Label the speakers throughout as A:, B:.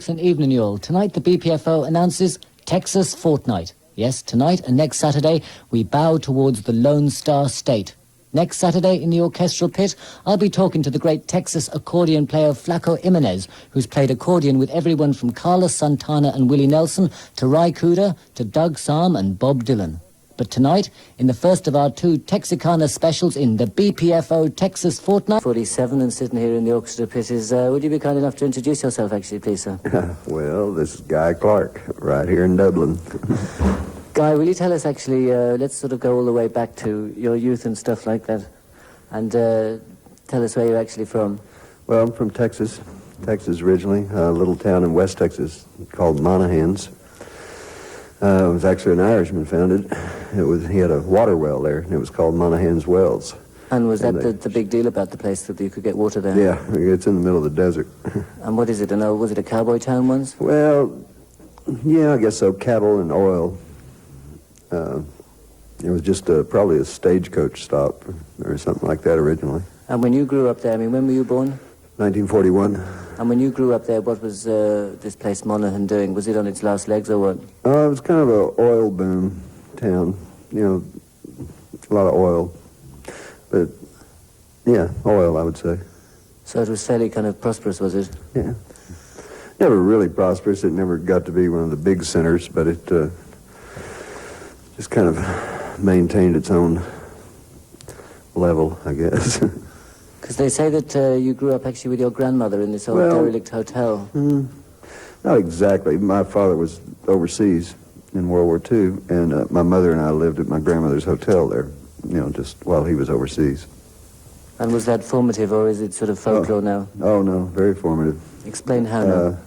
A: Good evening, you all. Tonight, the BPFO announces Texas Fortnight. Yes, tonight and next Saturday, we bow towards the Lone Star State. Next Saturday, in the orchestral pit, I'll be talking to the great Texas accordion player Flaco Jimenez, who's played accordion with everyone from Carlos Santana and Willie Nelson to Ry Cooder to Doug Sahm and Bob Dylan. But tonight, in the first of our two Texicana specials in the BPFO Texas Fortnight... 47 and sitting here in the orchestra pit is... would you be kind enough to introduce yourself, actually, please, sir?
B: Well, this is Guy Clark, right here in Dublin.
A: Guy, will you tell us, actually, let's sort of go all the way back to your youth and stuff like that, and tell us where you're actually from.
B: Well, I'm from Texas originally, a little town in West Texas called Monahans. It was actually an Irishman founded. He had a water well there, and it was called Monahans Wells.
A: And was that the big deal about the place, that you could get water there?
B: Yeah, it's in the middle of the desert.
A: And what is it? Was it a cowboy town once?
B: Well, yeah, I guess so. Cattle and oil. It was just probably a stagecoach stop or something like that originally.
A: And when you grew up there, when were you born?
B: 1941.
A: And when you grew up there, what was this place Monaghan doing? Was it on its last legs or what?
B: It was kind of an oil boom town. A lot of oil. But, yeah, oil, I would say.
A: So it was fairly kind of prosperous, was it?
B: Yeah. Never really prosperous. It never got to be one of the big centers, but it just kind of maintained its own level, I guess.
A: Because they say that you grew up actually with your grandmother in this old derelict hotel.
B: Not exactly. My father was overseas in World War II, and my mother and I lived at my grandmother's hotel there, just while he was overseas. And
A: was that formative, or is it sort of folklore now?
B: Oh, no, very formative.
A: Explain how now.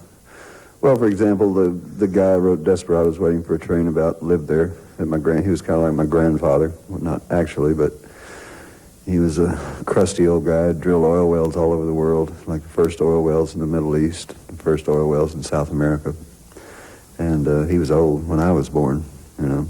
B: Well, for example, the guy who wrote Desperados Waiting for a Train lived there. He was kind of like my grandfather. Well, not actually, but he was a crusty old guy, drilled oil wells all over the world, like the first oil wells in the Middle East, the first oil wells in South America. And he was old when I was born, And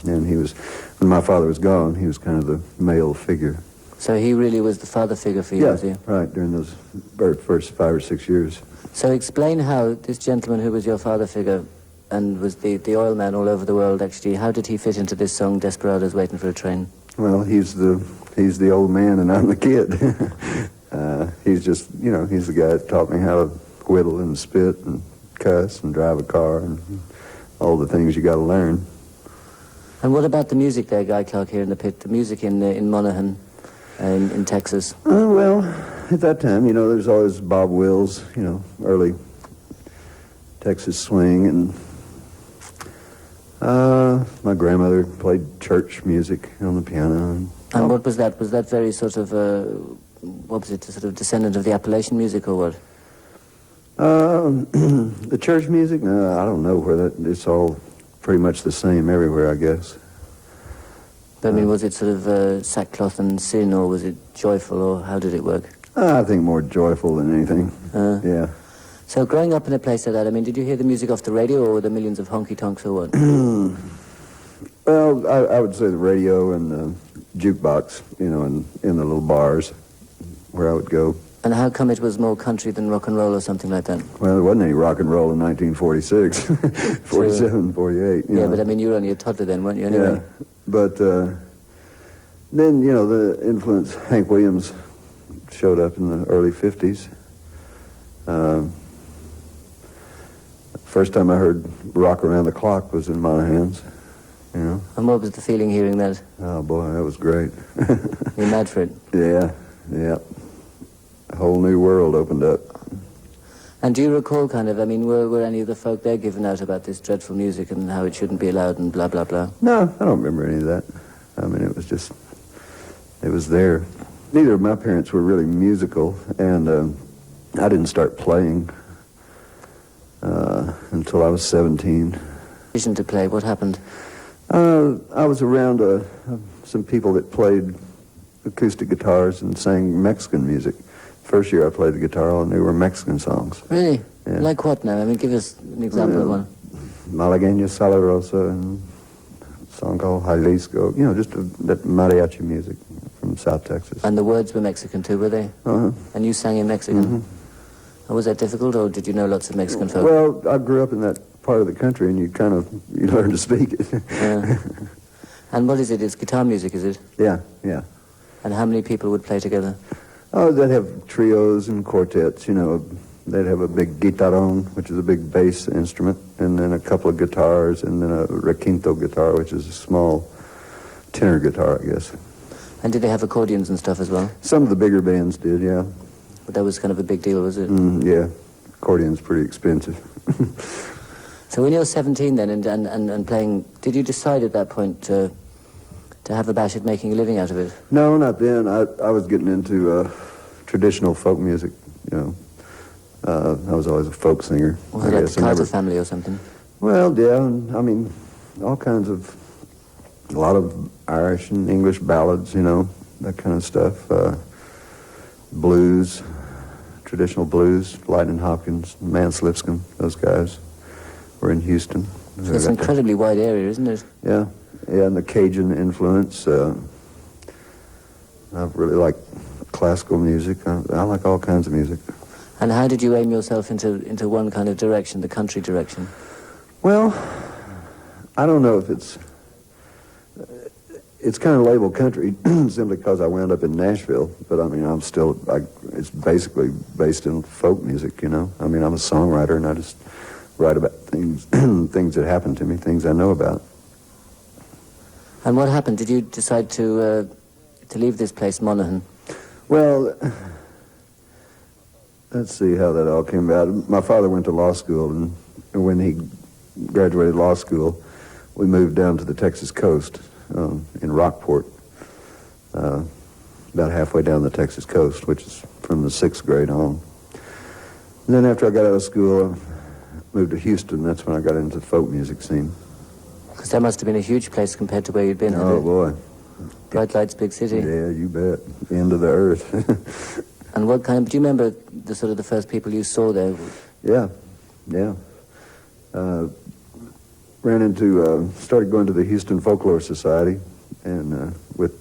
B: when my father was gone, he was kind of the male figure.
A: So he really was the father figure for you, was he?
B: Right, during those first 5 or 6 years.
A: So explain how this gentleman who was your father figure and was the oil man all over the world, actually, how did he fit into this song, Desperados Waiting for a Train?
B: Well, he's the old man and I'm the kid. He's just, he's the guy that taught me how to whittle and spit and cuss and drive a car and all the things you got to learn.
A: And what about the music there, Guy Clark, here in the pit, the music in Monaghan, in Texas?
B: Well, at that time, there's always Bob Wills, early Texas swing, and my grandmother played church music on the piano.
A: And what was that? Was that very sort of, what was it, a sort of descendant of the Appalachian music or what?
B: The church music? No, I don't know where it's all pretty much the same everywhere, I guess.
A: But was it sort of sackcloth and sin, or was it joyful, or how did it work?
B: I think more joyful than anything, yeah.
A: So growing up in a place like that, did you hear the music off the radio, or were there millions of honky-tonks, or what?
B: Well, I would say the radio and the jukebox, in the little bars where I would go.
A: And how come it was more country than rock and roll or something like that?
B: Well, there wasn't any rock and roll in 1946, 47, 48.
A: Yeah, but you were only a toddler then, weren't you, anyway?
B: Yeah, but then, the influence, Hank Williams showed up in the early 50s. First time I heard Rock Around the Clock was in Monahans, And
A: what was the feeling hearing that?
B: Oh, boy, that was great.
A: You're mad for it?
B: Yeah. A whole new world opened up.
A: And do you recall were any of the folk there giving out about this dreadful music and how it shouldn't be allowed and blah, blah, blah?
B: No, I don't remember any of that. It was there. Neither of my parents were really musical, and I didn't start playing until I was 17.
A: To play, what happened?
B: I was around some people that played acoustic guitars and sang Mexican music. First year I played the guitar, all I knew were Mexican songs.
A: Really?
B: Yeah.
A: Like what now? Give us an example of one.
B: Malagueña Salarosa and a song called Jalisco. Just that mariachi music from South Texas.
A: And the words were Mexican too, were they?
B: Uh-huh.
A: And you sang in Mexican?
B: Mm-hmm.
A: And was that difficult, or did you know lots of Mexican folk?
B: Well, I grew up in that part of the country, and you learn to speak it.
A: Yeah. And what is it? It's guitar music, is it?
B: Yeah, yeah.
A: And how many people would play together?
B: Oh, they'd have trios and quartets, you know. They'd have a big guitarón, which is a big bass instrument, and then a couple of guitars, and then a requinto guitar, which is a small tenor guitar, I guess.
A: And did they have accordions and stuff as well?
B: Some of the bigger bands did, yeah.
A: But that was kind of a big deal, was it?
B: Yeah. Accordion's pretty expensive.
A: So when you're 17 then and playing, did you decide at that point to have a bash at making a living out of it?
B: No, not then. I was getting into traditional folk music, you know. I was always a folk singer.
A: Was it like the Carter family or something?
B: Well, yeah, I mean, all kinds of, a lot of Irish and English ballads, you know, that kind of stuff. Blues, traditional blues, Lightning Hopkins, Mance Lipscomb, those guys were in Houston.
A: So it's an incredibly wide area, isn't it?
B: Yeah, yeah, and the Cajun influence. I really like classical music. I like all kinds of music.
A: And how did you aim yourself into one kind of direction, the country direction?
B: Well, I don't know if it's kind of labeled country simply because I wound up in Nashville, but I mean, it's basically based in folk music, you know. I mean, I'm a songwriter, and I just write about things things that happen to me, things I know about.
A: And what happened? Did you decide to leave this place, Monaghan?
B: Well, let's see how that all came about. My father went to law school, and when he graduated law school, we moved down to the Texas coast in Rockport, about halfway down the Texas coast, which is from the 6th grade on. And then after I got out of school, I moved to Houston. That's when I got into the folk music scene.
A: Because that must have been a huge place compared to where you'd been.
B: Oh, boy.
A: Bright lights, big city.
B: Yeah, you bet. End of the earth.
A: And do you remember the first people you saw there?
B: Yeah. Started going to the Houston Folklore Society, and with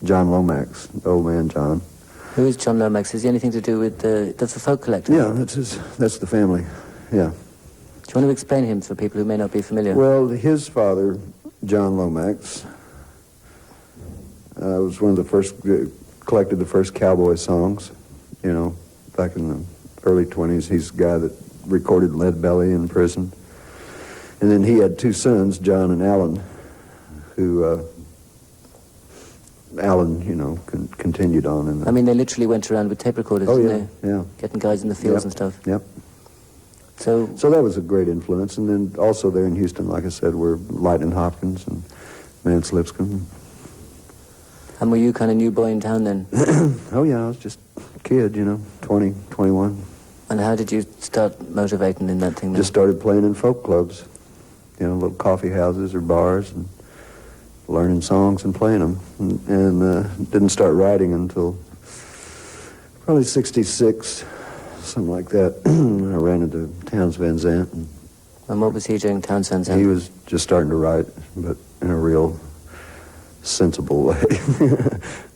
B: John Lomax, the old man John.
A: Who is John Lomax? Is he anything to do with the folk collector?
B: Yeah, that's the family, yeah.
A: Do you want to explain him for people who may not be familiar?
B: Well, his father, John Lomax, was one of the first, collected the first cowboy songs, you know, back in the early 20s. He's the guy that recorded Lead Belly in prison. And then he had two sons, John and Alan, who, Alan, you know, continued on.
A: I mean, they literally went around with tape recorders, didn't
B: they? Yeah.
A: Getting guys in the fields and stuff.
B: Yep.
A: So
B: that was a great influence. And then also there in Houston, like I said, were Lightning Hopkins and Mance Lipscomb.
A: And were you kind of new boy in town then?
B: Oh, yeah, I was just a kid, you know, 20, 21.
A: And how did you start motivating in that thing then?
B: Just started playing in folk clubs, you know, little coffee houses or bars, and learning songs and playing them. And didn't start writing until probably 66, something like that. I ran into Townes Van Zandt.
A: And what was he doing, Townes Van Zandt?
B: He was just starting to write, but in a real sensible way.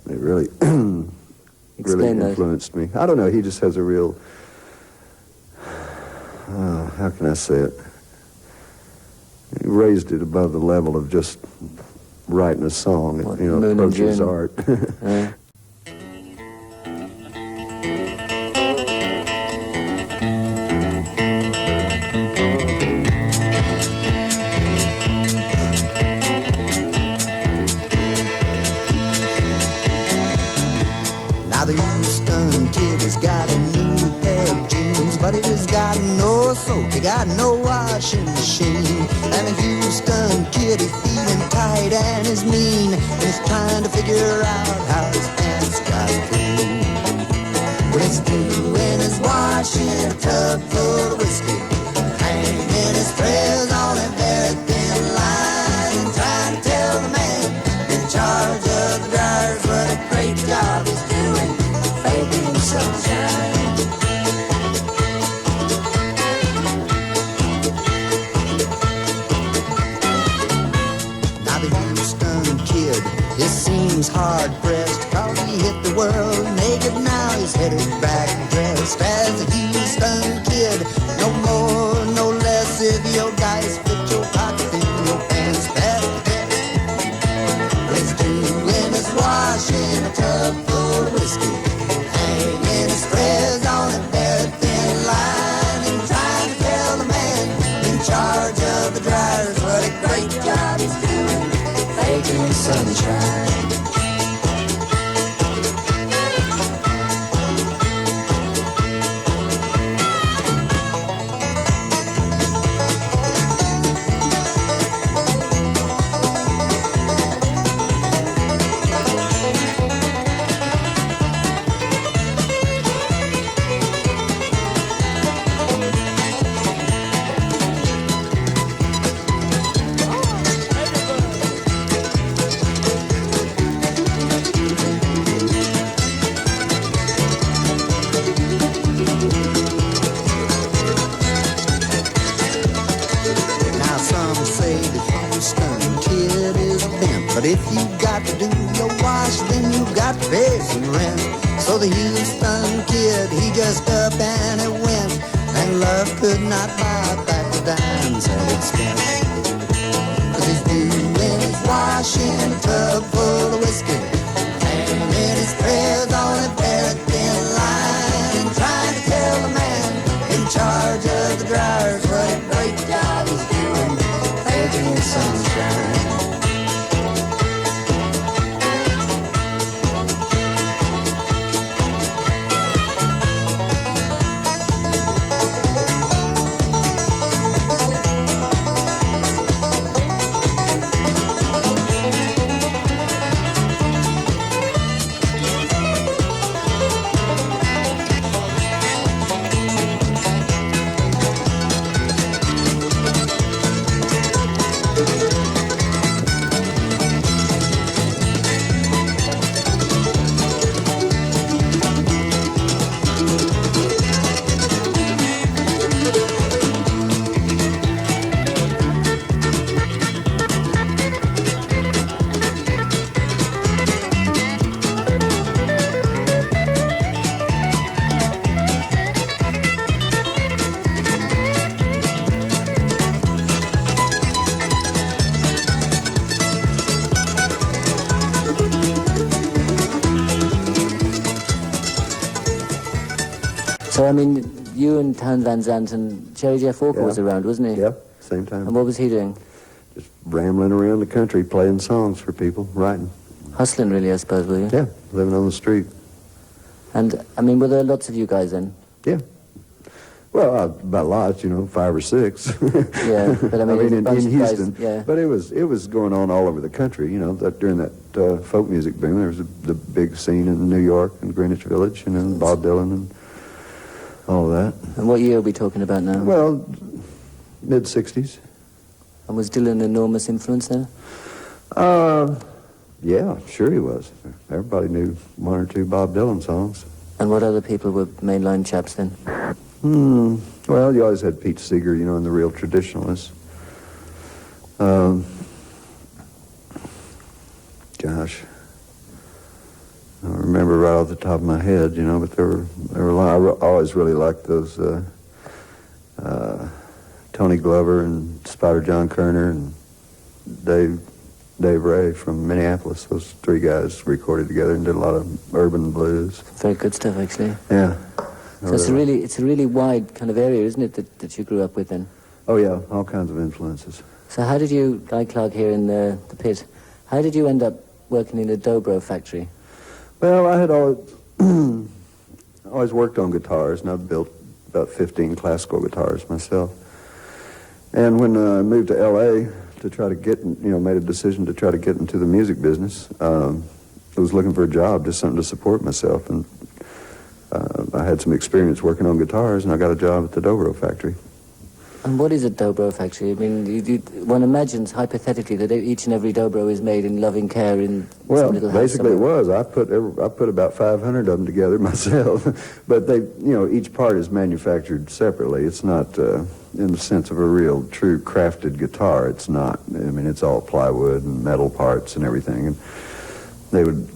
B: They really, really influenced me. I don't know, he just has a real, how can I say it? He raised it above the level of just writing a song.
A: What,
B: you know, approaches art.
A: Yeah.
C: Now the Houston kid has got a new pair of jeans, but he just got no soap, he got no washing machine. And the Houston kid is feeling tight and is mean, and he's trying to figure out how his pants got clean. Well, he's doing his washing, a tub full of whiskey, hanging his prayers on a very thin line, and trying to tell the man in charge of the dryers what a great job he's doing, faking sunshine. Now the Houston kid, it seems hard-pressed, 'cause he hit the world naked, now he's headed back dressed as a Houston of the dryers. What a great job he's doing, making sunshine. But if you got to do your wash, then you got to pay some rent. So the Houston kid, he just up and it went, and love could not buy back the dimes that it spent. 'Cause he's doing his washing in a tub full of whiskey, hanging his prayers on a very thin line, and trying to tell the man in charge of the dryers what a great job he's doing, making sunshine.
A: So, I mean, you and Town Van Zandt and Cherry Jeff Walker was around, wasn't he?
B: Yeah, same time.
A: And what was he doing?
B: Just rambling around the country, playing songs for people, writing.
A: Hustling, really, I suppose, were you?
B: Yeah, living on the street.
A: And, I mean, were there lots of you guys then?
B: Yeah. Well, about lots, 5 or 6.
A: Yeah, but I mean,
B: in Houston.
A: Guys, yeah.
B: But it was going on all over the country, during that folk music boom. There was the big scene in New York and Greenwich Village, Bob Dylan and all of that.
A: And what year are we talking about now?
B: Well, mid-60s.
A: And was Dylan an enormous influence there?
B: Yeah, sure he was. Everybody knew 1 or 2 Bob Dylan songs.
A: And what other people were mainline chaps then?
B: Well, you always had Pete Seeger, and the real traditionalists. Gosh, I don't remember right off the top of my head, but there were a lot. I always really liked those Tony Glover and Spider John Kerner and Dave Ray from Minneapolis. Those 3 guys recorded together and did a lot of urban blues.
A: Very good stuff, actually.
B: Yeah.
A: So it's a really wide kind of area, isn't it, that you grew up with then?
B: Oh, yeah, all kinds of influences.
A: So how did you, Guy Clark here in the pit, how did you end up working in a dobro factory?
B: Well, I had always worked on guitars, and I've built about 15 classical guitars myself. And when I moved to L.A. to try to get, made a decision to try to get into the music business, I was looking for a job, just something to support myself, and I had some experience working on guitars, and I got a job at the dobro factory.
A: And what is a dobro factory? I mean, one imagines hypothetically that each and every dobro is made in loving care in some little house.
B: Basically it was. I put about 500 of them together myself, but they, each part is manufactured separately. It's not in the sense of a real, true crafted guitar. It's not. I mean, it's all plywood and metal parts and everything, and they would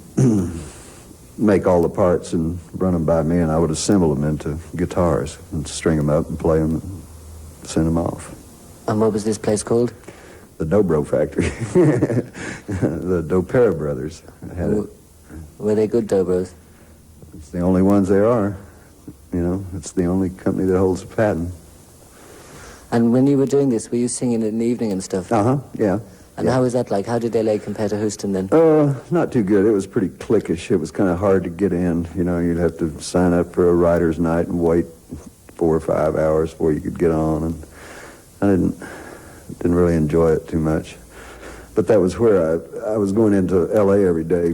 B: make all the parts and run them by me, and I would assemble them into guitars and string them up and play them and send them off.
A: And what was this place called?
B: The Dobro Factory. The Dopera brothers had it.
A: Were they good dobros?
B: It's the only ones there are. It's the only company that holds a patent.
A: And when you were doing this, were you singing in the evening and stuff?
B: Yeah.
A: And how was that like? How did LA compare to Houston then?
B: Not too good. It was pretty cliquish. It was kind of hard to get in. You know, you'd have to sign up for a writer's night and wait 4 or 5 hours before you could get on. And I didn't really enjoy it too much. But that was where I was going into LA every day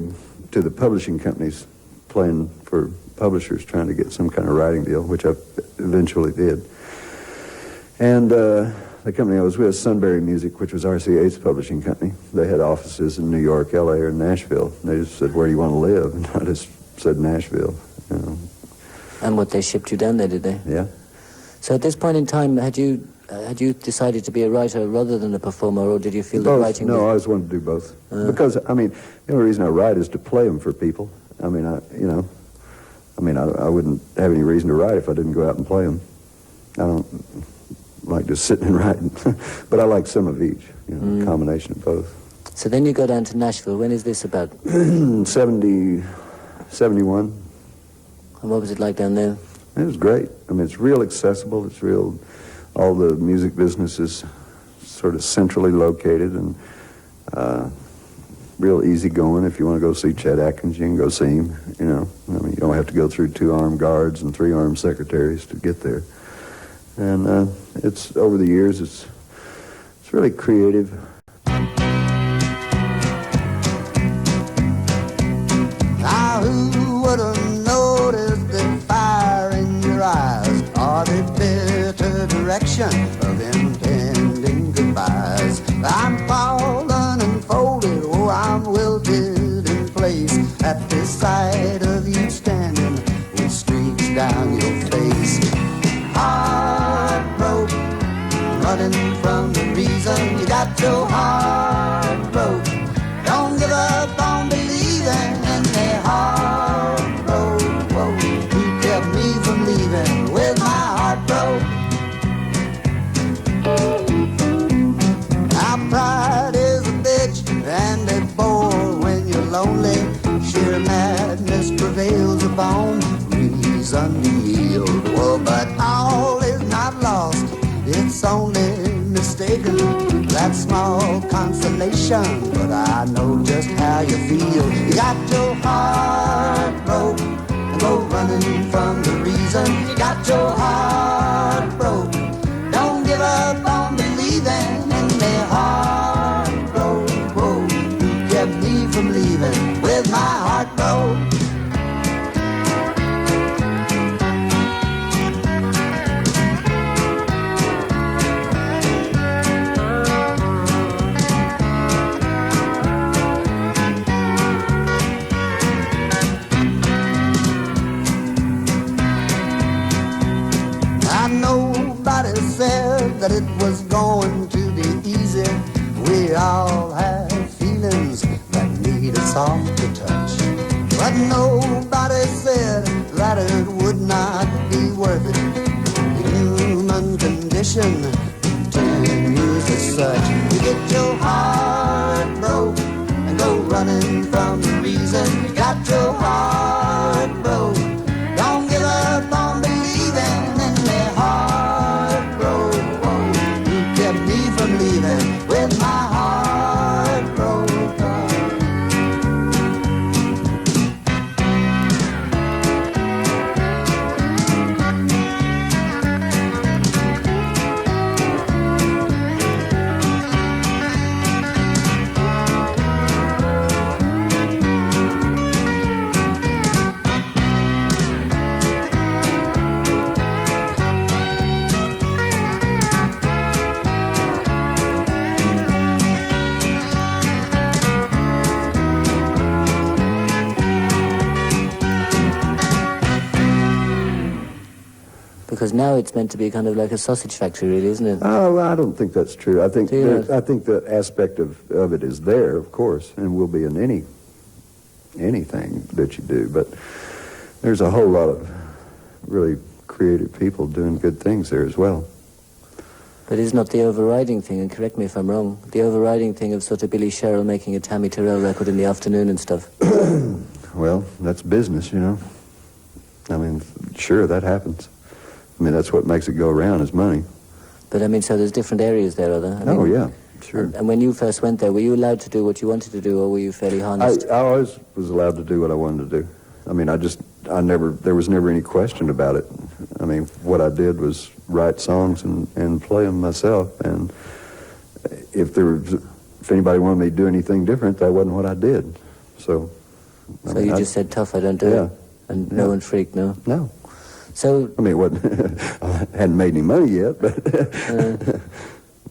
B: to the publishing companies, playing for publishers, trying to get some kind of writing deal, which I eventually did. And the company I was with, Sunbury Music, which was RCA's publishing company, they had offices in New York, LA, or Nashville. And they just said, "Where do you want to live?" And I just said Nashville. You know.
A: And what, they shipped you down there, did they?
B: Yeah.
A: So at this point in time, had you decided to be a writer rather than a performer, or did you feel that writing...
B: No, I always wanted to do both. Because, I mean, the only reason I write is to play them for people. I wouldn't have any reason to write if I didn't go out and play them. I don't like just sitting and writing. But I like some of each, a combination of both.
A: So then you go down to Nashville. When is this about?
B: 71.
A: And what was it like down there?
B: It was great. I mean, it's real accessible. It's real... All the music business is sort of centrally located and real easy going. If you want to go see Chet Atkins, you can go see him, I mean, you don't have to go through 2 armed guards and 3 armed secretaries to get there. And it's, over the years, it's really creative.
C: Now who would have noticed the fire in your eyes, or the bitter direction of impending goodbyes? I'm fallen and folded, oh, I'm wilted in place at the sight of you standing with streaks down your face. Heart broke, running from the reason you got your heart broke. Don't give up on believing in the heart broke. Whoa, you kept me from leaving with my heart broke. Now pride is a bitch and a bore when you're lonely. Sheer madness prevails upon reason to yield. Well, but all is not lost, it's only mistaken. That small consolation, but I know just how you feel. You got your heart broke and go running from the reason. You got your heart broke. Don't give up on believing in the heart broke. Whoa, you kept me from leaving with my heart broke. Nobody said that it was going to be easy. We all have feelings that need a softer touch. But nobody said that it would not be worth it. The human condition continues as such. You get your heart broke and go running from the reason. You got your heart broke. Don't give up on believing in the heart broke. Whoa, you kept me from leaving with my heart broke.
A: Because now it's meant to be kind of like a sausage factory, really, isn't it?
B: Oh, well, I don't think that's true. I think that aspect of it is there, of course, and will be in anything that you do. But there's a whole lot of really creative people doing good things there as well.
A: But is not the overriding thing, and correct me if I'm wrong, the overriding thing of sort of Billy Sherrill making a Tammy Terrell record in the afternoon and stuff?
B: Well, that's business, I mean, sure, that happens. I mean, that's what makes it go around is money.
A: But I mean, so there's different areas there, are there? I
B: Oh,
A: mean,
B: yeah, sure.
A: And when you first went there, were you allowed to do what you wanted to do, or were you fairly harnessed?
B: I always was allowed to do what I wanted to do. I mean, there was never any question about it. I mean, what I did was write songs and play them myself. And if anybody wanted me to do anything different, that wasn't what I did. So
A: You just said, tough, I don't do it. And no one freaked, no?
B: No.
A: So...
B: I mean, it wasn't, I hadn't made any money yet, but...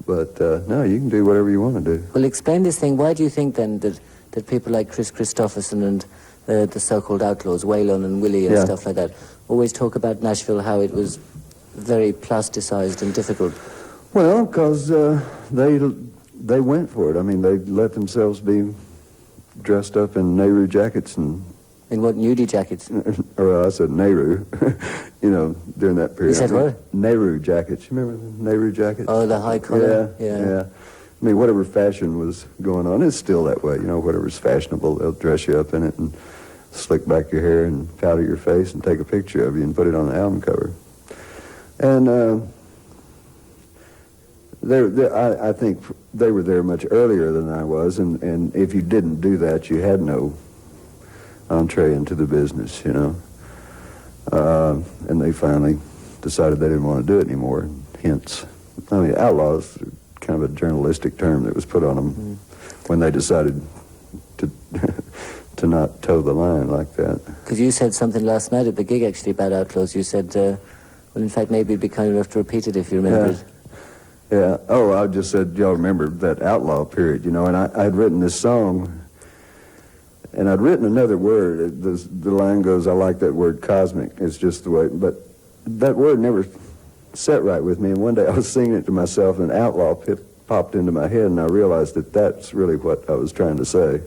B: But, no, you can do whatever you want to do.
A: Well, explain this thing. Why do you think, then, that people like Chris Christopherson and the so-called outlaws, Waylon and Willie and stuff like that, always talk about Nashville, how it was very plasticized and difficult?
B: Well, because they went for it. I mean, they let themselves be dressed up in Nehru jackets and...
A: In what, nudie jackets?
B: Or I said Nehru, during that period.
A: You said what?
B: Nehru jackets. You remember the Nehru jackets?
A: Oh, the high collar?
B: Yeah. I mean, whatever fashion was going on, it's still that way. Whatever's fashionable, they'll dress you up in it and slick back your hair and powder your face and take a picture of you and put it on the album cover. And I think they were there much earlier than I was, and if you didn't do that, you had no entree into the business, and they finally decided they didn't want to do it anymore. Hence, I mean, outlaws, kind of a journalistic term that was put on them when they decided to not toe the line like that.
A: Because you said something last night at the gig, actually, about outlaws. You said, well, in fact, maybe it'd be kind enough to repeat it if you remember it.
B: Yeah. Oh, I just said, y'all remember that outlaw period, and I'd written this song. And I'd written another word. The line goes, I like that word cosmic. It's just the way. But that word never set right with me. And one day I was singing it to myself, and outlaw popped into my head, and I realized that that's really what I was trying to say.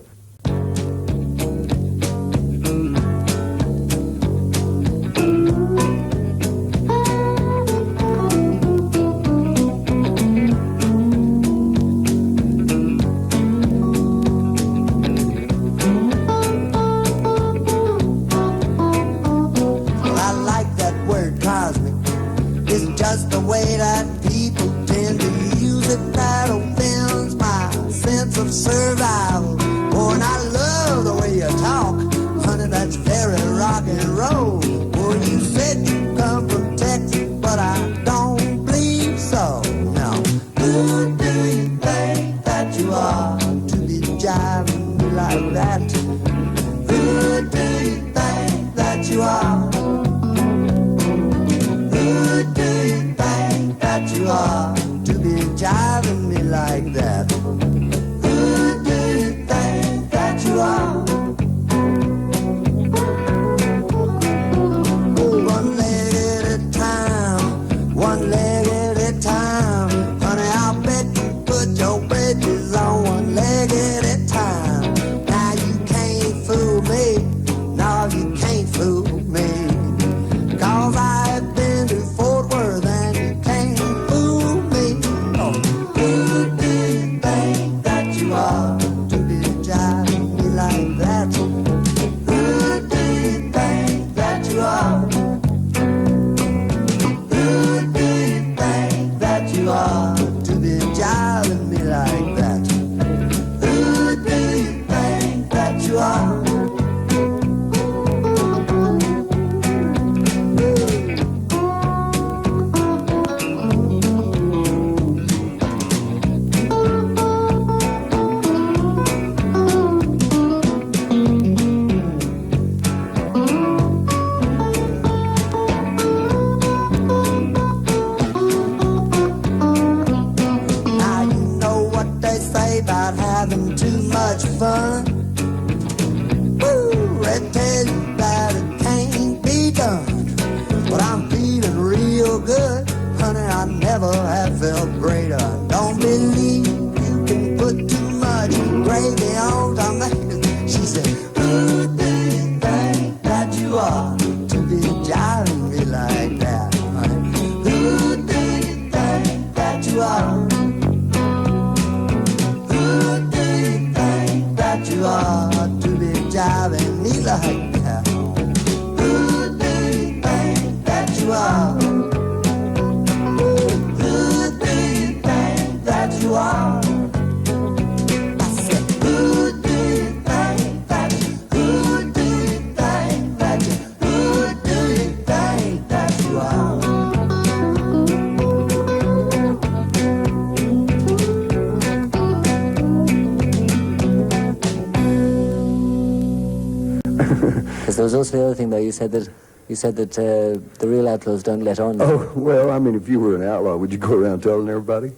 A: Because there was also the other thing, though. You said that the real outlaws don't let on.
B: Oh, well, I mean, if you were an outlaw, would you go around telling everybody?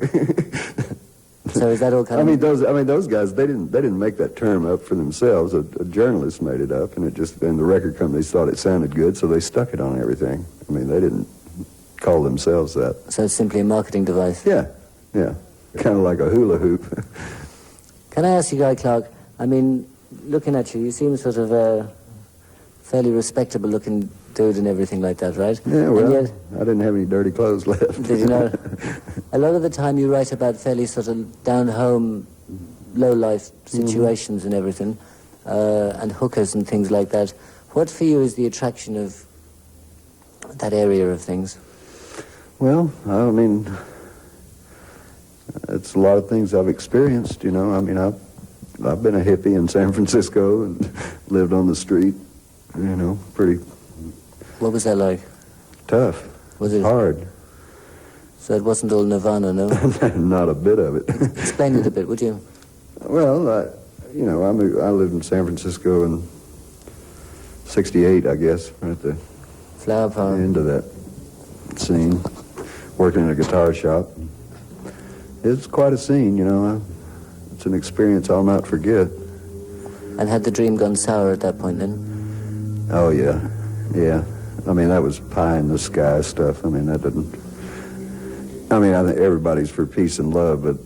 A: So is that all kind of...
B: those guys, they didn't make that term up for themselves. A journalist made it up, and the record companies thought it sounded good, so they stuck it on everything. I mean, they didn't call themselves that.
A: So it's simply a marketing device?
B: Yeah. Kind of like a hula hoop.
A: Can I ask you, Guy Clark, I mean, looking at you seem sort of a fairly respectable-looking dude and everything like that, right?
B: Yeah, well,
A: yet,
B: I didn't have any dirty clothes left.
A: Did you know? A lot of the time you write about fairly sort of down-home, low-life situations and everything, and hookers and things like that. What for you is the attraction of that area of things?
B: Well, I mean, it's a lot of things I've experienced, you know. I mean, I've been a hippie in San Francisco and lived on the street, you know, pretty...
A: What was that like?
B: Tough.
A: Was it?
B: Hard.
A: So it wasn't all Nirvana, no?
B: Not a bit of it.
A: Explain it a bit, would you?
B: Well, I lived in San Francisco in 68, I guess, right at the
A: Flower Power.
B: end of that scene, working in a guitar shop. It's quite a scene, you know. It's an experience I'll not forget.
A: And had the dream gone sour at that point then?
B: Oh, yeah. Yeah. I mean, that was pie in the sky stuff. I mean, that didn't... I mean, I think everybody's for peace and love, but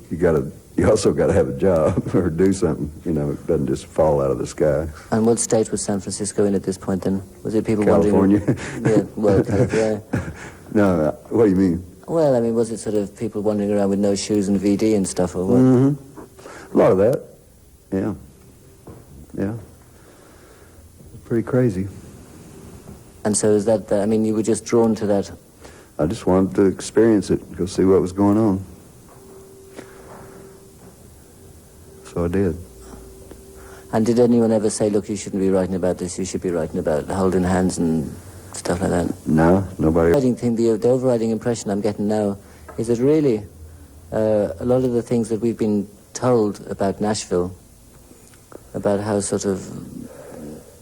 B: you also got to have a job or do something. You know, it doesn't just fall out of the sky.
A: And what state was San Francisco in at this point then? Was it people
B: California.
A: wandering... Yeah, well, California.
B: No, what do you mean?
A: Well, I mean, was it sort of people wandering around with no shoes and VD and stuff, or what?
B: Mm-hmm. A lot of that. Yeah. Yeah. Pretty crazy.
A: And so is that, I mean, you were just drawn to that?
B: I just wanted to experience it, go see what was going on. So I did.
A: And did anyone ever say, look, you shouldn't be writing about this, you should be writing about holding hands and stuff like that?
B: No, nobody.
A: The overriding impression I'm getting now is that really a lot of the things that we've been told about Nashville, about how sort of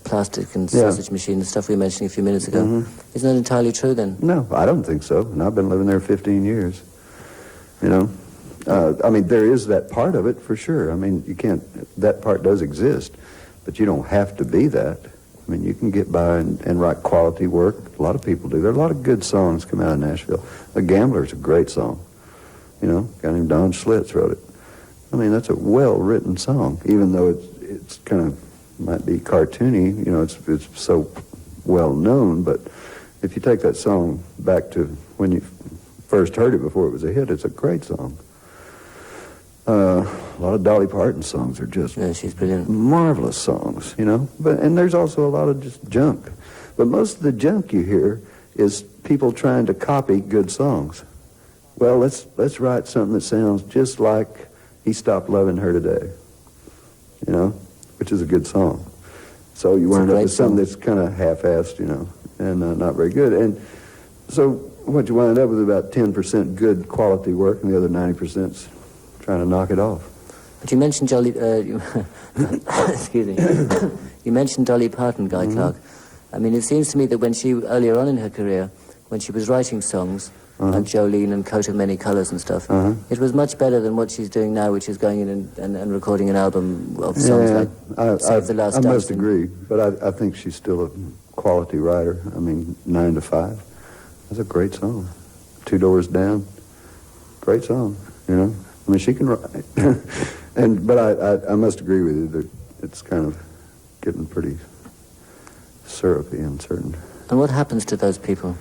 A: plastic and sausage machine and stuff we were mentioning a few minutes ago, is not entirely true then?
B: No, I don't think so. And I've been living there 15 years. You know, I mean, there is that part of it for sure. I mean, that part does exist, but you don't have to be that. I mean, you can get by and write quality work. A lot of people do. There are a lot of good songs come out of Nashville. The Gambler's a great song. You know, a guy named Don Schlitz wrote it. I mean, that's a well-written song, even though it's kind of might be cartoony. You know, it's so well-known, but if you take that song back to when you first heard it before it was a hit, it's a great song. A lot of Dolly Parton songs are just
A: she's brilliant.
B: Marvelous songs, you know. And there's also a lot of just junk. But most of the junk you hear is people trying to copy good songs. Well, let's write something that sounds just like He Stopped Loving Her Today, you know, which is a good song. So you wind up with something that's kind of half-assed, you know, and not very good. And so what you wind up with is about 10% good quality work, and the other 90%'s trying to knock it off.
A: But you mentioned excuse me. You mentioned Dolly Parton, Guy Clark. I mean, it seems to me that when she, earlier on in her career, when she was writing songs, like Jolene and Coat of Many Colours and stuff, it was much better than what she's doing now, which is going in and recording an album of songs like Save the Last Dance.
B: I must agree, but I think she's still a quality writer. I mean, 9 to 5. That's a great song. 2 Doors Down. Great song, you know. I mean, she can write. But I must agree with you that it's kind of getting pretty syrupy in certain...
A: And what happens to those people?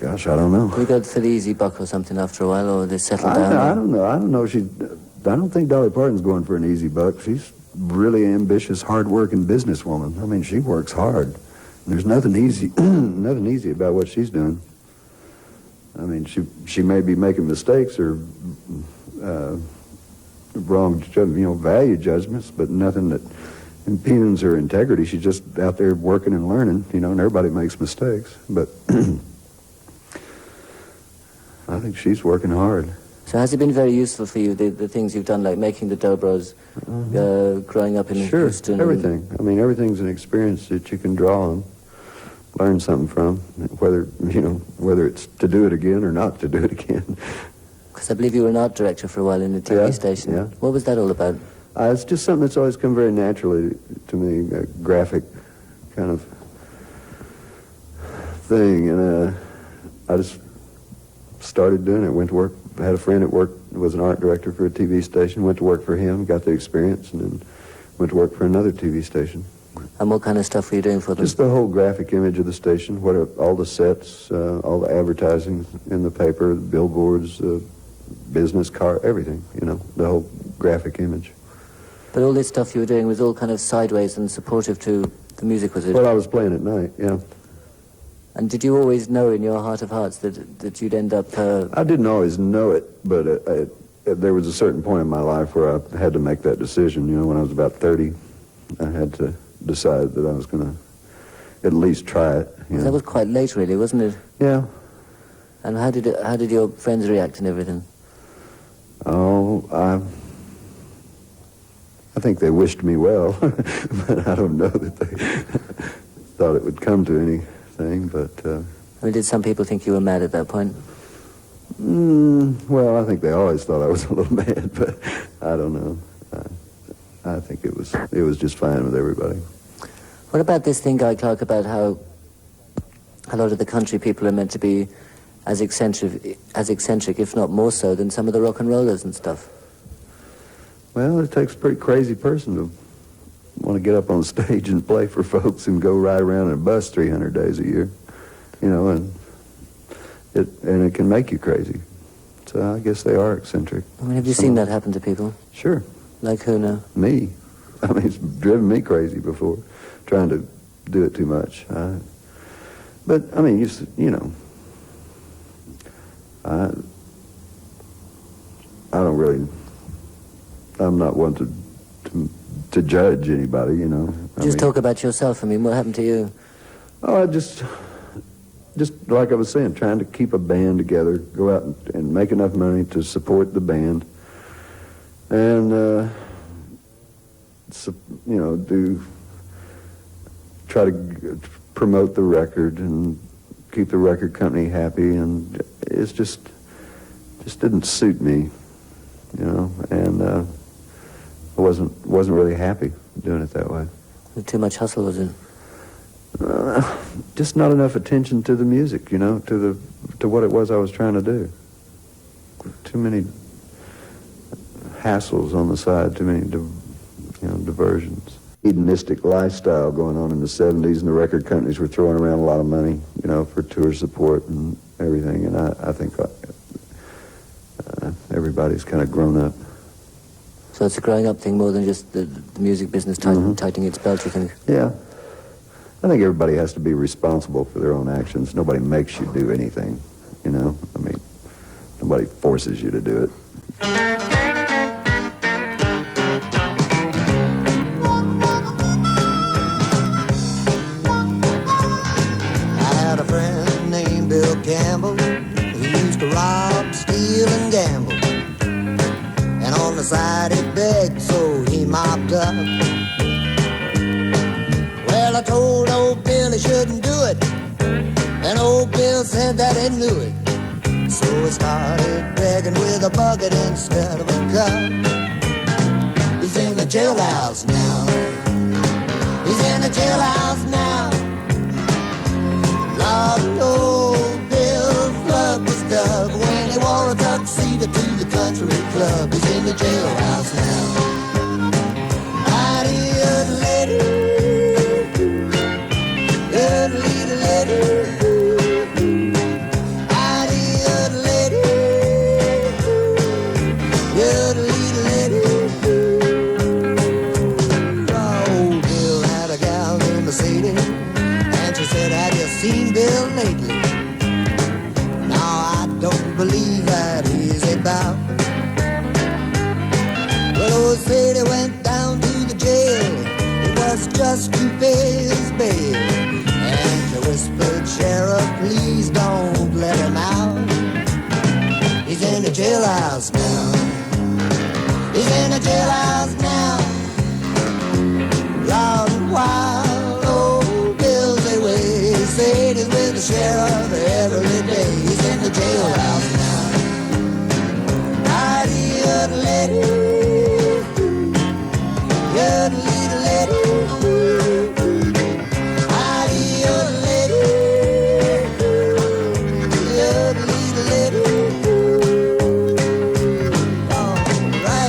B: Gosh, I don't know.
A: Do they go for the easy buck or something after a while, or they settle down?
B: I don't know. I don't think Dolly Parton's going for an easy buck. She's really ambitious, hard-working businesswoman. I mean, she works hard. There's nothing easy, nothing easy about what she's doing. I mean, she may be making mistakes or wrong, value judgments, but nothing that impugns her integrity. She's just out there working and learning, and everybody makes mistakes. But I think she's working hard.
A: So has it been very useful for you, the things you've done, like making the Dobros, growing up in Houston?
B: Sure, everything. I mean, everything's an experience that you can draw on, learn something from, whether it's to do it again or not to do it again.
A: Because I believe you were an art director for a while in the TV station.
B: Yeah.
A: What was that all about?
B: It's just something that's always come very naturally to me, a graphic kind of thing, and I just started doing it. Went to work. I had a friend at work was an art director for a TV station. Went to work for him, got the experience, and then went to work for another TV station.
A: And what kind of stuff were you doing for them?
B: Just the whole graphic image of the station, all the sets, all the advertising in the paper, the billboards, business card, everything, the whole graphic image.
A: But all this stuff you were doing was all kind of sideways and supportive to the music, was it?
B: Well, I was playing at night, yeah.
A: And did you always know in your heart of hearts that you'd end up...
B: I didn't always know it, but there was a certain point in my life where I had to make that decision. When I was about 30, I had to decide that I was going to at least try it.
A: That was quite late, really, wasn't it?
B: Yeah.
A: And how did your friends react and everything?
B: Oh, I think they wished me well, but I don't know that they thought it would come to anything, but...
A: I mean, did some people think you were mad at that point?
B: Well, I think they always thought I was a little mad, but I don't know. I think it was just fine with everybody.
A: What about this thing, Guy Clark, about how a lot of the country people are meant to be as eccentric, if not more so, than some of the rock and rollers and stuff?
B: Well, it takes a pretty crazy person to want to get up on stage and play for folks and go ride around in a bus 300 days a year, and it can make you crazy. So I guess they are eccentric.
A: I mean, have you seen that happen to people?
B: Sure.
A: Like who now?
B: Me. I mean, it's driven me crazy before, trying to do it too much. But, I mean, I don't really... I'm not one to judge anybody,
A: Talk about yourself. I mean, what happened to you?
B: Oh, just like I was saying, trying to keep a band together, go out and make enough money to support the band, and try to promote the record and keep the record company happy, and it's just didn't suit me, and I wasn't really happy doing it that way.
A: Too much hustle, was it?
B: Just not enough attention to the music, to what it was I was trying to do. Too many hassles on the side, too many diversions. Hedonistic lifestyle going on in the 70s, and the record companies were throwing around a lot of money, for tour support and everything, and I think everybody's kind of grown up.
A: So it's a growing up thing more than just the music business tightening its belt, you think?
B: Yeah. I think everybody has to be responsible for their own actions. Nobody makes you do anything, I mean, nobody forces you to do it.
C: I had a friend named Bill Campbell who used to rob, steal, and gamble. And on the side he begged, so he mopped up. Well, I told old Bill he shouldn't do it, and old Bill said that he knew it. So he started begging with a bucket instead of a cup. He's in the jailhouse now. He's in the jailhouse now. Lord, old Bill's luck was dug when he wore a tuxedo to the country club. He's in the jailhouse now. Seen Bill lately? No, I don't believe that he's about. Well, old Sadie went down to the jail. It was just to pay his bail. And she whispered, Sheriff, please don't let him out. He's in in the jailhouse now. He's in the jailhouse now. Loud and wild, old bills they weigh. Say he's with the sheriff every day. He's in the jailhouse now. Yodelady, yodelady, yodelady, yodelady. All right.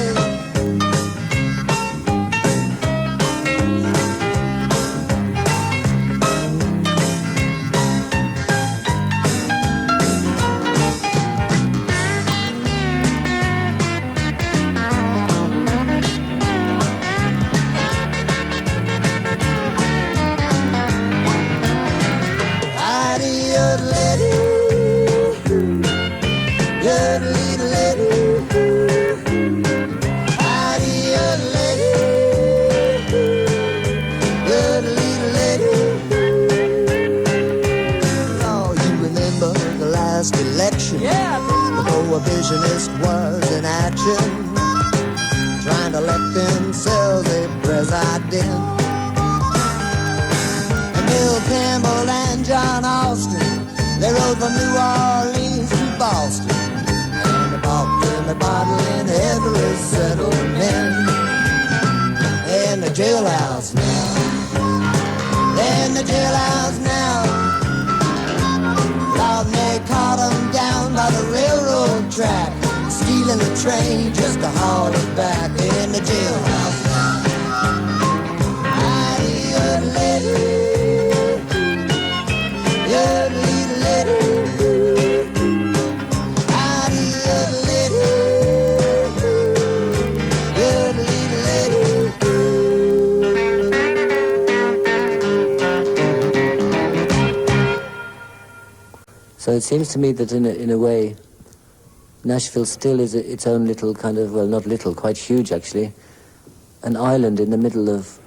C: Election, the prohibitionist was in action, trying to elect themselves a president. And Bill Campbell and John Austin, they rode from New Orleans to Boston, and they bought them a bottle in every settlement. In the jailhouse now, in the jailhouse now. They caught him down by the railroad track, stealing a train just to haul it back in the jailhouse now.
A: So it seems to me that in a way, Nashville still is its own little kind of, well, not little, quite huge actually, an island in the middle of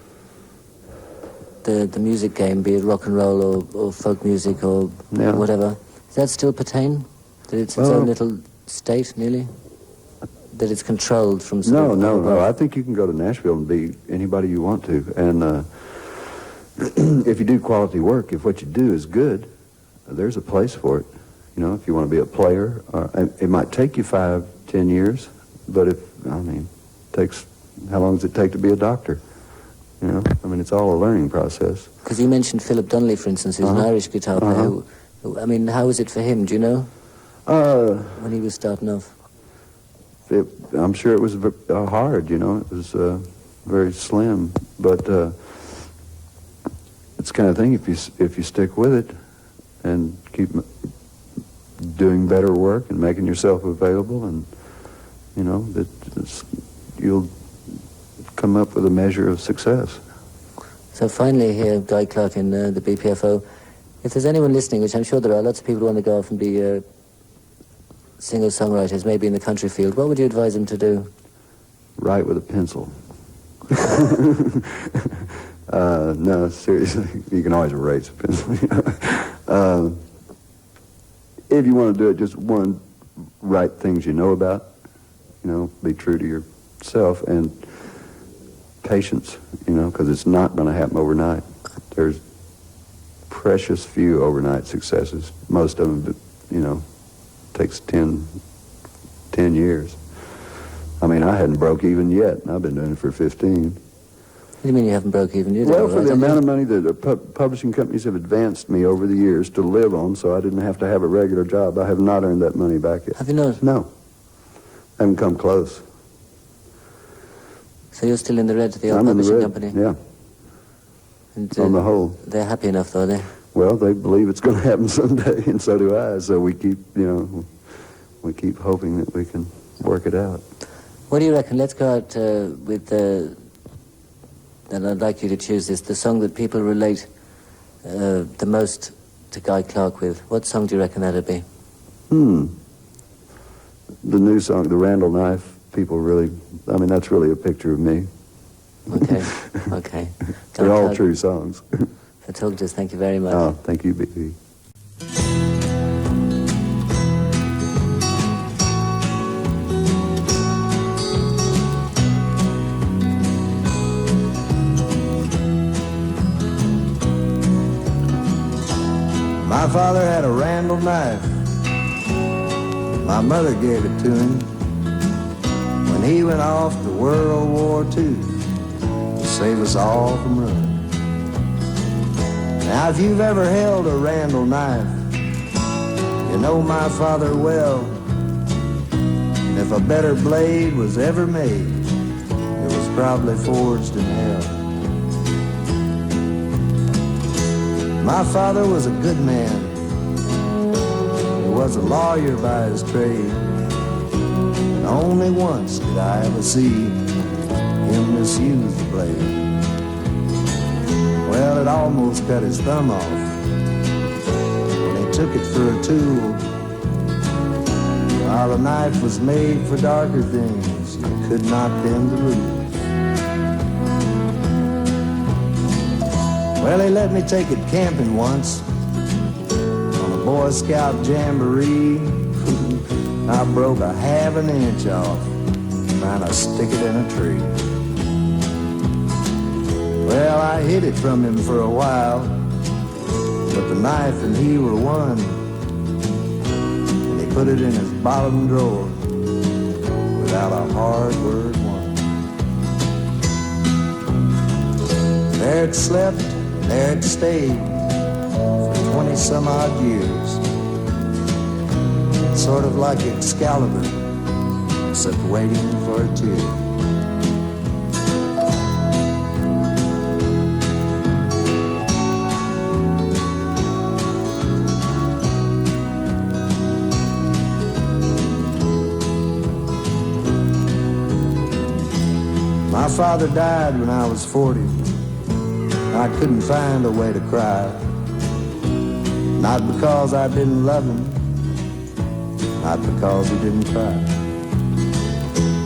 A: the music game, be it rock and roll or folk music or whatever. Does that still pertain? That it's its own little state, nearly? That it's controlled from...
B: No. I think you can go to Nashville and be anybody you want to. And if you do quality work, if what you do is good, there's a place for it. You know, if you want to be a player, it might take you 5-10 years, but how long does it take to be a doctor? You know, I mean, it's all a learning process.
A: Because you mentioned Philip Donnelly, for instance, who's an Irish guitar player. I mean, how was it for him, do you know? When he was starting off?
B: I'm sure it was hard, you know. It was very slim, but it's the kind of thing, if you stick with it and keep doing better work and making yourself available, and you know that you'll come up with a measure of success.
A: So finally here, Guy Clark in the BPFO, if there's anyone listening, which I'm sure there are, lots of people who want to go off and be singer-songwriters, maybe in the country field, what would you advise them to do?
B: Write with a pencil. No, seriously, you can always erase a pencil. If you want to do it, just write things you know about, you know, be true to yourself, and patience, you know, because it's not going to happen overnight. There's precious few overnight successes. Most of them, you know, takes 10 years. I mean, I hadn't broke even yet, and I've been doing it for 15.
A: What do you mean you haven't broke even?
B: Well, for the amount of money that the publishing companies have advanced me over the years to live on, so I didn't have to have a regular job, I have not earned that money back yet.
A: Have you not?
B: No. I haven't come close.
A: So you're still in the red to the old publishing company?
B: Yeah.
A: And,
B: on the whole.
A: They're happy enough, though, are they?
B: Well, they believe it's going to happen someday, and so do I. So we keep, you know, we keep hoping that we can work it out.
A: What do you reckon? Let's go out with and I'd like you to choose this, the song that people relate the most to Guy Clark with. What song do you reckon that'd be?
B: The new song, The Randall Knife, people really, I mean, that's really a picture of me.
A: Okay, okay.
B: They're all true songs.
A: For talking to us, thank you very much.
B: Oh, thank you, B.B.
C: father had a Randall knife. My mother gave it to him when he went off to World War II to save us all from ruin. Now, if you've ever held a Randall knife, you know my father well. And if a better blade was ever made, it was probably forged in hell. My father was a good man. He was a lawyer by his trade. And only once did I ever see him misuse the blade. Well, it almost cut his thumb off when he took it for a tool. While the knife was made for darker things, you could not bend the rules. Well, he let me take it camping once on a Boy Scout jamboree. I broke a half an inch off trying to stick it in a tree. Well, I hid it from him for a while, but the knife and he were one. And he put it in his bottom drawer without a hard word won. There it slept, there it stayed for 20 some odd years. It's sort of like Excalibur, except waiting for a tear. My father died when I was 40. I couldn't find a way to cry. Not because I didn't love him, not because he didn't cry.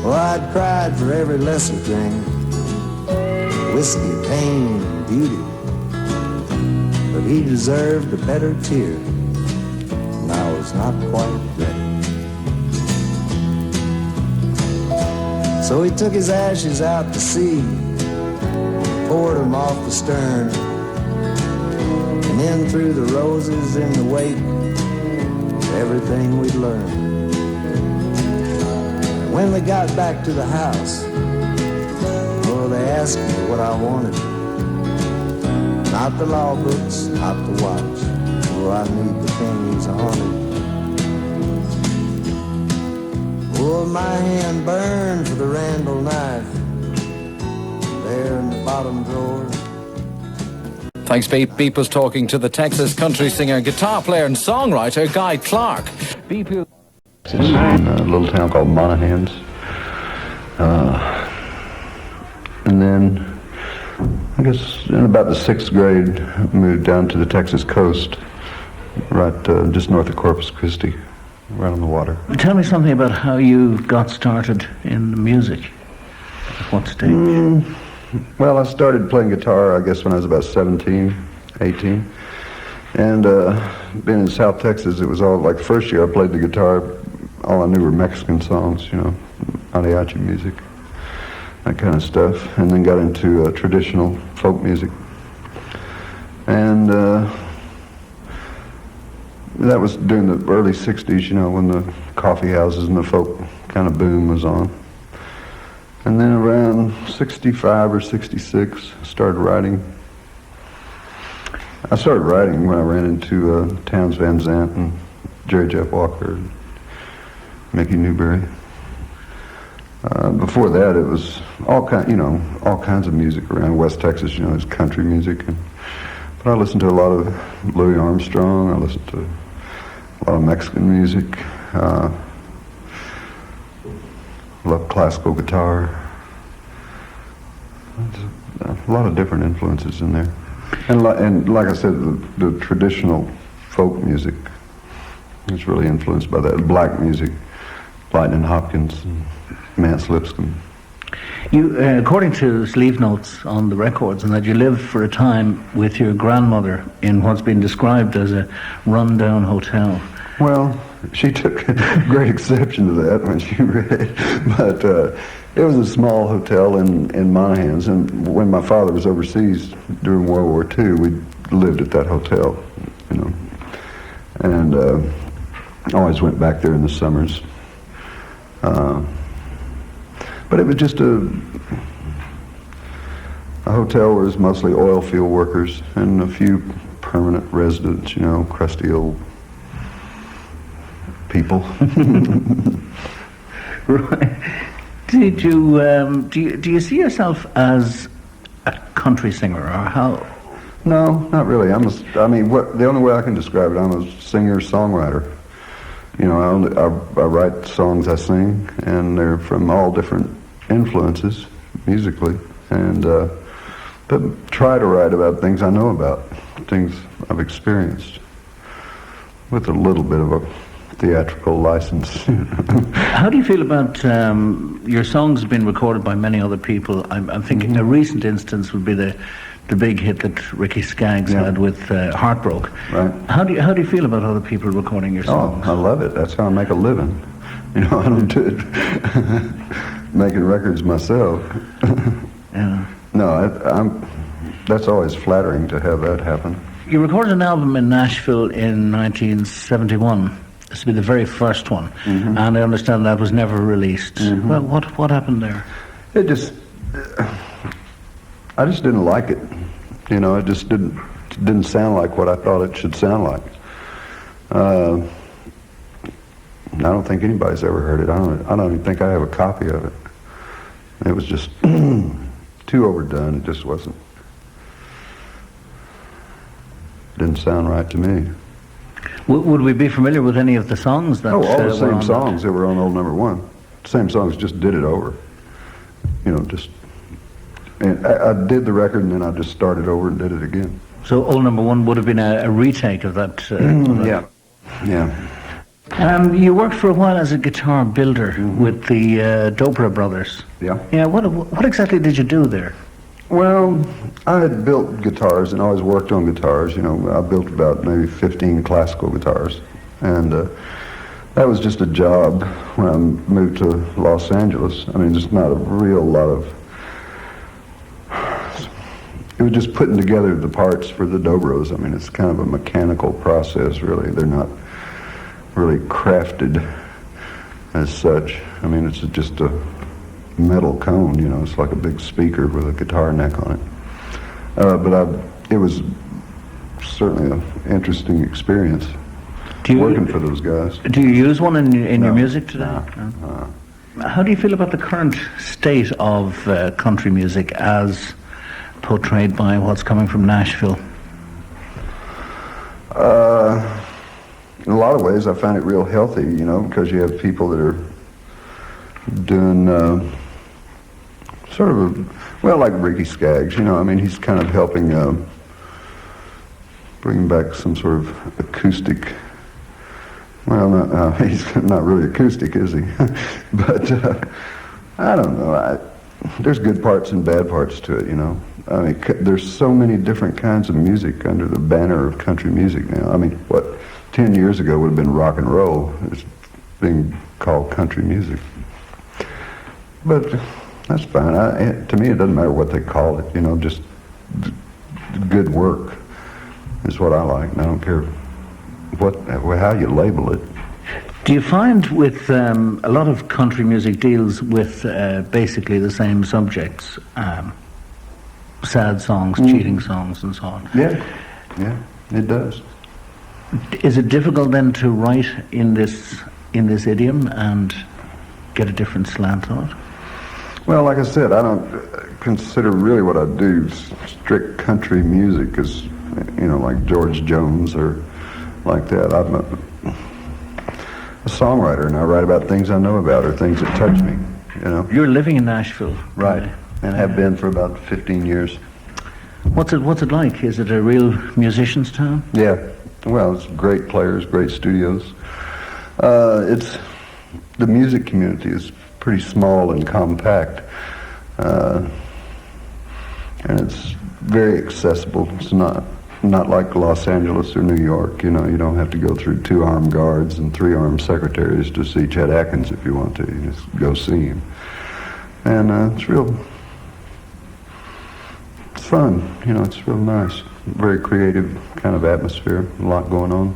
C: Well, I'd cried for every lesser thing, whiskey, pain, and beauty. But he deserved a better tear, and I was not quite ready. So he took his ashes out to sea, poured them off the stern, and in through the roses in the wake, everything we'd learned. And when we got back to the house, oh, they asked me what I wanted. Not the law books, not the watch. Oh, I need the thing he's haunted. Oh, my hand burned for the Randall knife there in the bottom drawer.
D: Thanks, Beep. Beep was talking to the Texas country singer, guitar player and songwriter Guy Clark. Beep.
B: It's in a little town called Monahans. And then, I guess in about the 6th grade, I moved down to the Texas coast, right just north of Corpus Christi, right on the water.
E: Tell me something about how you got started in the music. At what stage?
B: Well, I started playing guitar, I guess, when I was about 17, 18. And being in South Texas, it was all, like, the first year I played the guitar, all I knew were Mexican songs, you know, mariachi music, that kind of stuff. And then got into traditional folk music. And that was during the early 60s, you know, when the coffee houses and the folk kind of boom was on. And then around 65 or 66, I started writing. I started writing when I ran into Townes Van Zandt and Jerry Jeff Walker and Mickey Newberry. Before that, it was all kinds of music around West Texas. You know, there's country music, but I listened to a lot of Louis Armstrong. I listened to a lot of Mexican music. Love classical guitar. There's a lot of different influences in there. And like I said, the traditional folk music is really influenced by that. Black music, Lightning Hopkins and Mance Lipscomb.
E: You, according to sleeve notes on the records, and that you lived for a time with your grandmother in what's been described as a run-down hotel.
B: Well, she took great exception to that when she read it, but it was a small hotel in Monahans, and when my father was overseas during World War II, we lived at that hotel, you know. and always went back there in the summers. But it was just a hotel where it was mostly oil field workers and a few permanent residents, you know, crusty old people.
E: Right. Did you do you see yourself as a country singer, or how?
B: No, not really. The only way I can describe it, I'm a singer-songwriter. You know, I write songs I sing, and they're from all different influences musically, and but try to write about things I know about, things I've experienced, with a little bit of a theatrical license.
E: How do you feel about your songs have been recorded by many other people? I'm thinking a recent instance would be the big hit that Ricky Skaggs had with Heartbroke.
B: Right.
E: How do you feel about other people recording your songs?
B: Oh, I love it. That's how I make a living. You know, I don't do it making records myself.
E: Yeah.
B: No, that's always flattering to have that happen.
E: You recorded an album in Nashville in 1971. This would be the very first one, and I understand that was never released. Well, what happened there?
B: I just didn't like it. You know, it just didn't sound like what I thought it should sound like. I don't think anybody's ever heard it. I don't even think I have a copy of it. It was just too overdone. It just didn't sound right to me.
E: Would we be familiar with any of the songs that?
B: Oh, all the same
E: on
B: songs that were on Old Number One. Same songs, just did it over. You know, and I did the record and then I just started over and did it again.
E: So Old Number One would have been a retake of that.
B: Yeah.
E: You worked for a while as a guitar builder with the Dobra brothers.
B: Yeah.
E: Yeah. What exactly did you do there?
B: Well, I had built guitars and always worked on guitars. You know, I built about maybe 15 classical guitars. And that was just a job when I moved to Los Angeles. I mean, there's not a real lot of... It was just putting together the parts for the Dobros. I mean, it's kind of a mechanical process, really. They're not really crafted as such. I mean, it's just a metal cone, you know. It's like a big speaker with a guitar neck on it. It was certainly an interesting experience working for those guys.
E: Do you use one in your music today?
B: No.
E: How do you feel about the current state of country music as portrayed by what's coming from Nashville?
B: In a lot of ways, I find it real healthy, you know, because you have people that are doing sort of like Ricky Skaggs, you know. I mean, he's kind of helping bring back some sort of acoustic. Well, he's not really acoustic, is he? But I don't know. There's good parts and bad parts to it, you know. I mean, there's so many different kinds of music under the banner of country music now. I mean, 10 years ago would have been rock and roll. It's being called country music. But that's fine. To me, it doesn't matter what they call it, you know, just good work is what I like, and I don't care how you label it.
E: Do you find with a lot of country music deals with basically the same subjects, sad songs, cheating songs, and so on?
B: Yeah, it does.
E: Is it difficult then to write in this idiom and get a different slant on it?
B: Well, like I said, I don't consider really what I do strict country music, as you know, like George Jones or like that. I'm a songwriter, and I write about things I know about or things that touch me. You know.
E: You're living in Nashville,
B: right? And have been for about 15 years.
E: What's it like? Is it a real musician's town?
B: Yeah. Well, it's great players, great studios. The music community is pretty small and compact, and it's very accessible. It's not like Los Angeles or New York. You know, you don't have to go through 2 armed guards and 3 armed secretaries to see Chet Atkins if you want to. You just go see him, and it's fun. You know, it's real nice. Very creative kind of atmosphere. A lot going on.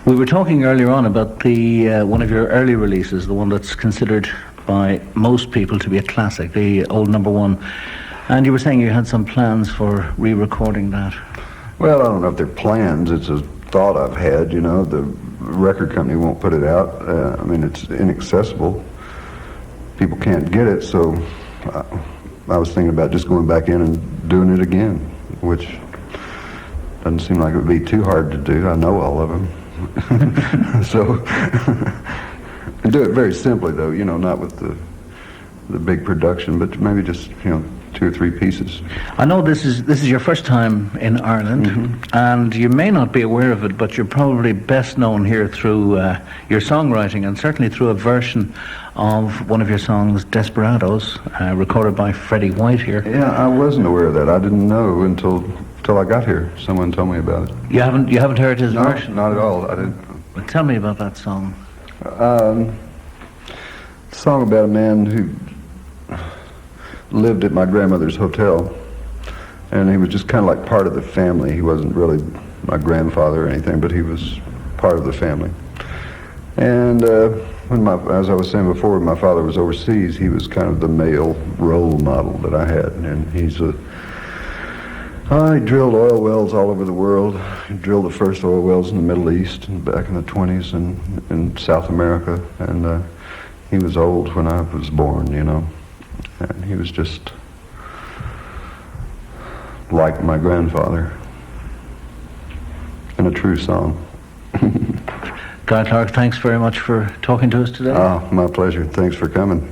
E: We were talking earlier on about the one of your early releases, the one that's considered by most people to be a classic, the old number one. And you were saying you had some plans for re-recording that.
B: Well, I don't know if they're plans. It's a thought I've had, you know. The record company won't put it out. I mean, it's inaccessible. People can't get it, so I was thinking about just going back in and doing it again, which doesn't seem like it would be too hard to do. I know all of them. So, and do it very simply, though, you know, not with the big production, but maybe just, you know, 2 or 3 pieces.
E: I know this is your first time in Ireland, and you may not be aware of it, but you're probably best known here through your songwriting, and certainly through a version of one of your songs, Desperados, recorded by Freddie White here.
B: Yeah, I wasn't aware of that. I didn't know until I got here. Someone told me about it.
E: You haven't heard his version?
B: Not at all. I didn't.
E: Well, tell me about that song.
B: A song about a man who lived at my grandmother's hotel, and he was just kind of like part of the family. He wasn't really my grandfather or anything, but he was part of the family. And as I was saying before, when my father was overseas, he was kind of the male role model that I had, and he drilled oil wells all over the world. He drilled the first oil wells in the Middle East and back in the 20s and in South America, and he was old when I was born, you know. And he was just like my grandfather, in a true song.
E: Guy Clark, thanks very much for talking to us today.
B: Oh, my pleasure. Thanks for coming.